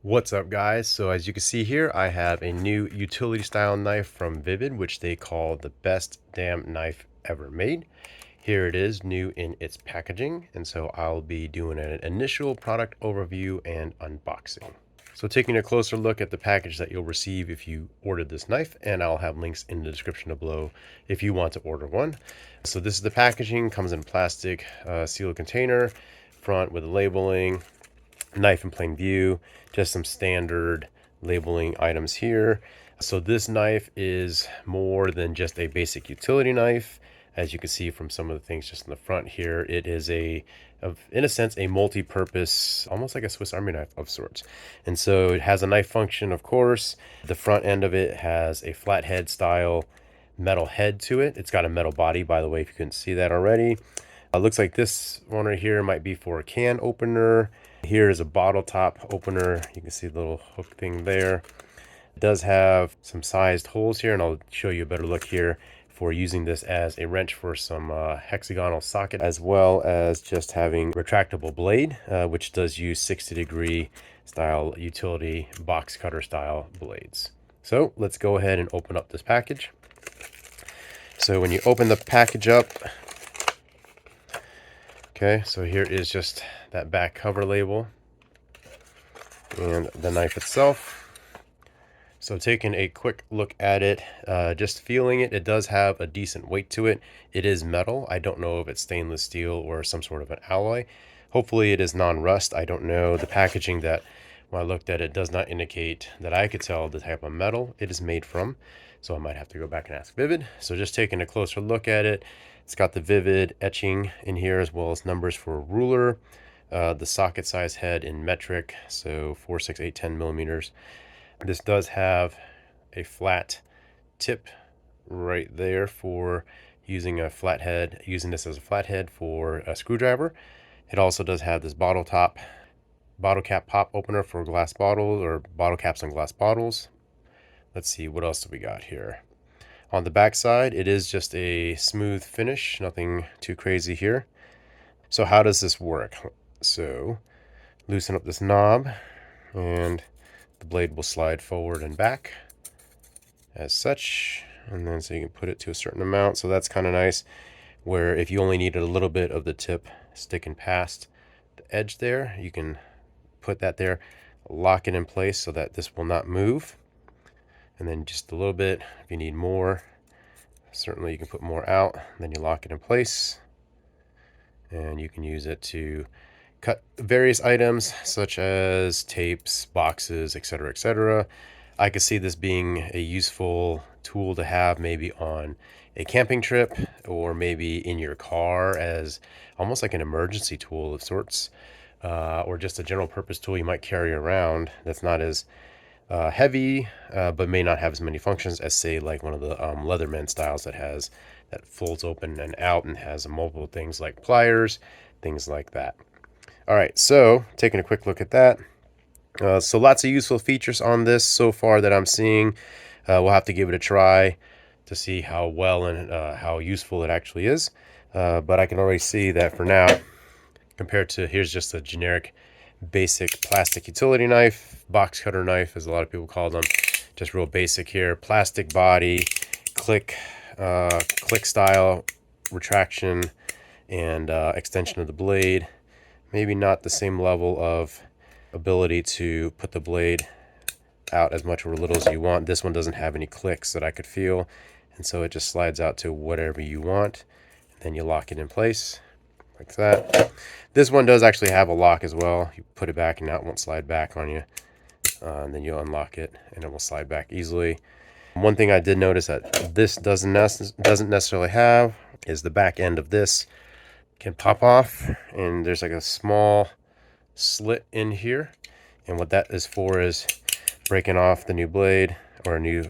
What's up, guys? So as you can see here, I have a new utility style knife from Vivid, which they call the best damn knife ever made. Here it is, new in its packaging, and so I'll be doing an initial product overview and unboxing. So taking a closer look at the package that you'll receive if you ordered this knife, and I'll have links in the description below if you want to order one. So this is the packaging, comes in plastic sealed container, front with the labeling, knife in plain view, just some standard labeling items here. So this knife is more than just a basic utility knife. As you can see from some of the things just in the front here, it is in a sense, a multi-purpose, almost like a Swiss Army knife of sorts. And so it has a knife function, of course. The front end of it has a flathead style metal head to it. It's got a metal body, by the way, if you couldn't see that already. Looks like this one right here might be for a can opener. Here is a bottle top opener. You can see the little hook thing there. It does have some sized holes here, and I'll show you a better look here for using this as a wrench for some hexagonal socket, as well as just having retractable blade, which does use 60-degree style utility box cutter style blades. So let's go ahead and open up this package. So when you open the package up, okay, so here is just that back cover label and the knife itself. So taking a quick look at it, just feeling it, it does have a decent weight to it. It is metal. I don't know if it's stainless steel or some sort of an alloy. Hopefully it is non-rust. I don't know. The packaging that when I looked at it does not indicate that I could tell the type of metal it is made from. So I might have to go back and ask Vivid. So just taking a closer look at it, it's got the Vivid etching in here as well as numbers for a ruler. The socket size head in metric, so 4, 6, 8, 10 millimeters. This does have a flat tip right there for using a flathead, using this as a flathead for a screwdriver. It also does have this bottle cap pop opener for glass bottles or bottle caps on glass bottles. Let's see, what else do we got here? On the back side, it is just a smooth finish, nothing too crazy here. So how does this work? So loosen up this knob and the blade will slide forward and back as such, and then so you can put it to a certain amount. So that's kind of nice, where if you only needed a little bit of the tip sticking past the edge there, you can put that there, lock it in place so that this will not move. And then just a little bit, if you need more, certainly you can put more out, then you lock it in place, and you can use it to cut various items such as tapes, boxes, etc., etc. I could see this being a useful tool to have maybe on a camping trip or maybe in your car as almost like an emergency tool of sorts, or just a general purpose tool you might carry around that's not as heavy, but may not have as many functions as, say, like one of the Leatherman styles that folds open and out and has multiple things like pliers, things like that. All right, so taking a quick look at that. So lots of useful features on this so far that I'm seeing. We'll have to give it a try to see how well and how useful it actually is. But I can already see that for now, compared to here's just a generic basic plastic utility knife, box cutter knife as a lot of people call them, just real basic here, plastic body, click style retraction and extension of the blade. Maybe not the same level of ability to put the blade out as much or little as you want. This one doesn't have any clicks that I could feel, and so it just slides out to whatever you want, and then you lock it in place like that. This one does actually have a lock as well. You put it back and now it won't slide back on you, and then you'll unlock it and it will slide back easily. One thing I did notice that this doesn't necessarily have is the back end of this can pop off, and there's like a small slit in here, and what that is for is breaking off the new blade or a new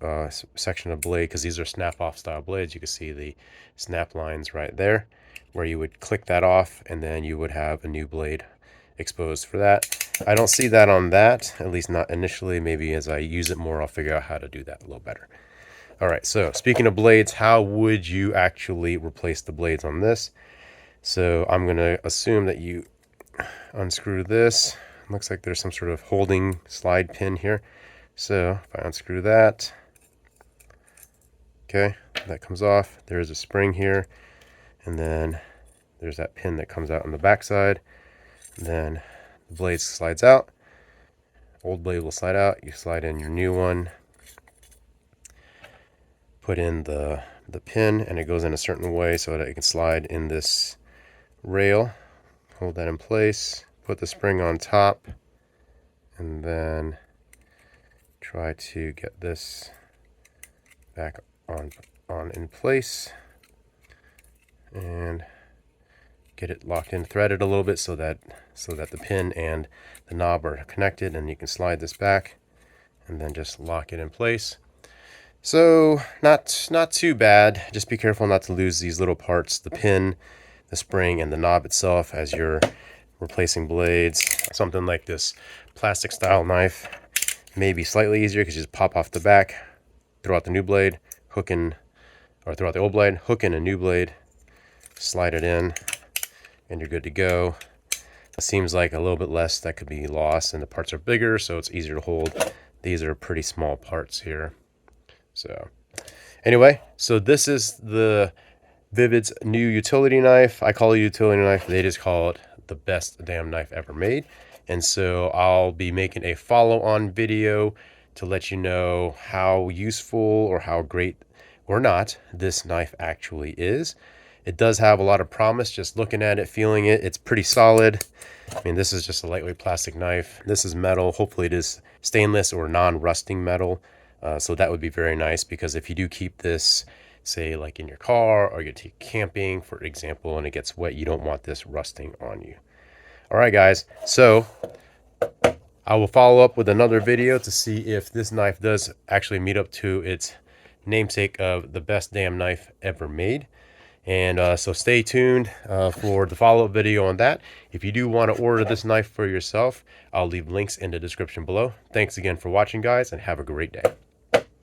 section of blade, because these are snap off style blades. You can see the snap lines right there where you would click that off and then you would have a new blade exposed for that. I don't see that on that, at least not initially. Maybe as I use it more I'll figure out how to do that a little better. All right, so speaking of blades, how would you actually replace the blades on this? So I'm going to assume that you unscrew this, looks like there's some sort of holding slide pin here. So if I unscrew that, okay, that comes off. There's a spring here, and then there's that pin that comes out on the back side. And then the blade slides out. Old blade will slide out. You slide in your new one. Put in the pin, and it goes in a certain way so that it can slide in this rail. Hold that in place. Put the spring on top, and then try to get this back on in place, and get it locked in, threaded a little bit so that the pin and the knob are connected, and you can slide this back and then just lock it in place. So not too bad. Just be careful not to lose these little parts, the pin, the spring, and the knob itself as you're replacing blades. Something like this plastic style knife may be slightly easier because you just pop off the back, throw out the new blade, hook in, or throw out the old blade, hook in a new blade, slide it in, and you're good to go. It seems like a little bit less that could be lost, and the parts are bigger, so it's easier to hold. These are pretty small parts here. So anyway, so this is the Vivid's new utility knife. I call it a utility knife. They just call it the best damn knife ever made. And so I'll be making a follow-on video to let you know how useful or how great or not this knife actually is. It does have a lot of promise. Just looking at it, feeling it, it's pretty solid. I mean, this is just a lightweight plastic knife. This is metal. Hopefully it is stainless or non-rusting metal. So that would be very nice, because if you do keep this, say like in your car, or you take camping, for example, and it gets wet, you don't want this rusting on you. All right, guys. So I will follow up with another video to see if this knife does actually meet up to its namesake of the best damn knife ever made. And so stay tuned for the follow-up video on that. If you do want to order this knife for yourself, I'll leave links in the description below. Thanks again for watching, guys, and have a great day.